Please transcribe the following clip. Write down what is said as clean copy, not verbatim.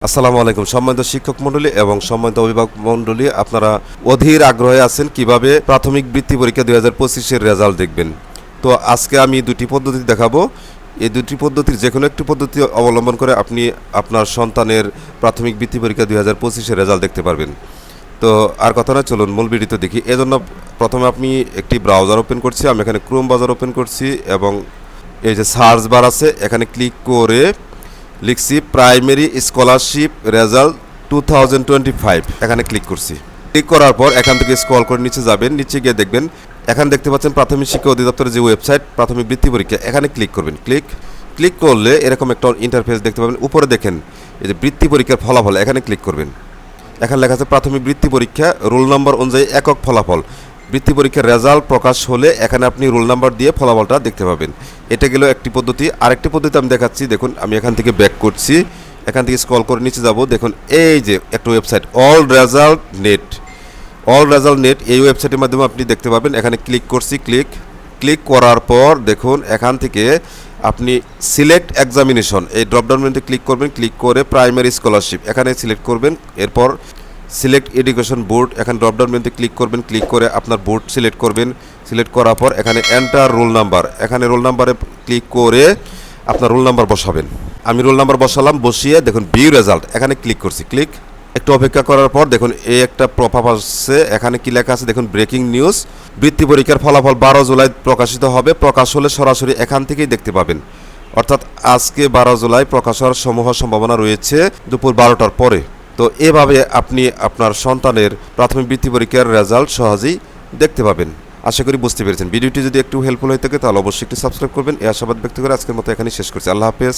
আসসালামু আলাইকুম সম্মানিত শিক্ষক মণ্ডলী এবং সম্মানিত অভিভাবক মণ্ডলী, আপনারা অধীর আগ্রহে আছেন কিভাবে প্রাথমিক বৃত্তি পরীক্ষা 2025-এর রেজাল্ট দেখবেন। তো আজকে আমি দুটি পদ্ধতি দেখাবো। এই দুটি পদ্ধতির যে কোনো একটি পদ্ধতি অবলম্বন করে আপনি আপনার সন্তানের প্রাথমিক বৃত্তি পরীক্ষা 2025-এর রেজাল্ট দেখতে পারবেন। তো আর কথা না, চলুন মূল ভিডিওতে দেখি। এজন্য প্রথমে আপনি একটি ব্রাউজার ওপেন করছি। আমি এখানে ক্রোম ব্রাউজার ওপেন করছি এবং এই যে সার্চ বার আছে এখানে ক্লিক করে লিখছি প্রাইমারি স্কলারশিপ রেজাল্ট 2025, এখানে ক্লিক করছি। ক্লিক করার পর এখান থেকে স্ক্রল করে নিচে যাবেন, নিচে গিয়ে দেখবেন এখানে দেখতে পাচ্ছেন প্রাথমিক শিক্ষা অধিদপ্তরের যে ওয়েবসাইট প্রাথমিক বৃত্তি পরীক্ষা, এখানে ক্লিক করবেন। ক্লিক করলে এরকম একটা ইন্টারফেস দেখতে পাবেন। উপরে দেখেন এই যে বৃত্তি পরীক্ষার ফলাফল, এখানে ক্লিক করবেন। এখানে লেখা আছে প্রাথমিক বৃত্তি পরীক্ষা রোল নম্বর অনুযায়ী একক ফলাফল। বৃত্তি পরীক্ষার রেজাল্ট প্রকাশ হলে এখানে আপনি রোল নাম্বার দিয়ে ফলাফলটা দেখতে পাবেন। এটা গেল একটি পদ্ধতি। আরেকটি পদ্ধতি আমি দেখাচ্ছি, দেখুন আমি এখান থেকে ব্যাক করছি, এখান থেকে স্ক্রল করে নিচে যাব। দেখুন এই যে একটা ওয়েবসাইট অল রেজাল্ট নেট, এই ওয়েবসাইটের মাধ্যমে আপনি দেখতে পাবেন। এখানে ক্লিক করছি, ক্লিক করার পর দেখুন এখান থেকে আপনি সিলেক্ট এক্সামিনেশন এই ড্রপডাউন মেনুতে ক্লিক করবেন। ক্লিক করে প্রাইমারি স্কলারশিপ এখানে সিলেক্ট করবেন। এরপর সিলেক্ট এডুকেশন বোর্ড এখানে ড্রপডাউন মেনুতে ক্লিক করবেন। ক্লিক করে আপনার বোর্ড সিলেক্ট করবেন। সিলেক্ট করার পর এখানে এন্টার রোল নাম্বার, এখানে রোল নাম্বারে ক্লিক করে আপনার রোল নাম্বার বসাবেন। আমি রোল নাম্বার বসালাম, বসিয়ে দেখুন ভিউ রেজাল্ট এখানে ক্লিক করছি। একটু অপেক্ষা করার পর দেখুন এই একটা প্রপাপ আসছে, এখানে কি লেখা আছে দেখুন ব্রেকিং নিউজ, বৃত্তি পরীক্ষার ফলাফল 12 জুলাই প্রকাশিত হবে। প্রকাশ হলে সরাসরি এখান থেকেই দেখতে পাবেন। অর্থাৎ আজকে 12 জুলাই প্রকাশ হওয়ার সমূহ সম্ভাবনা রয়েছে দুপুর 12টার পরে। তো এভাবে আপনি আপনার সন্তানের প্রাথমিক বৃত্তি পরীক্ষার রেজাল্ট সহজেই দেখতে পাবেন। আশা করি বুঝতে পেরেছেন। ভিডিওটি যদি একটু হেল্পফুল হয়ে থাকে তাহলে অবশ্যই একটু সাবস্ক্রাইব করবেন। এই আশাবাদ ব্যক্ত করে আজকের মতো এখানেই শেষ করছি। আল্লাহ হাফেজ।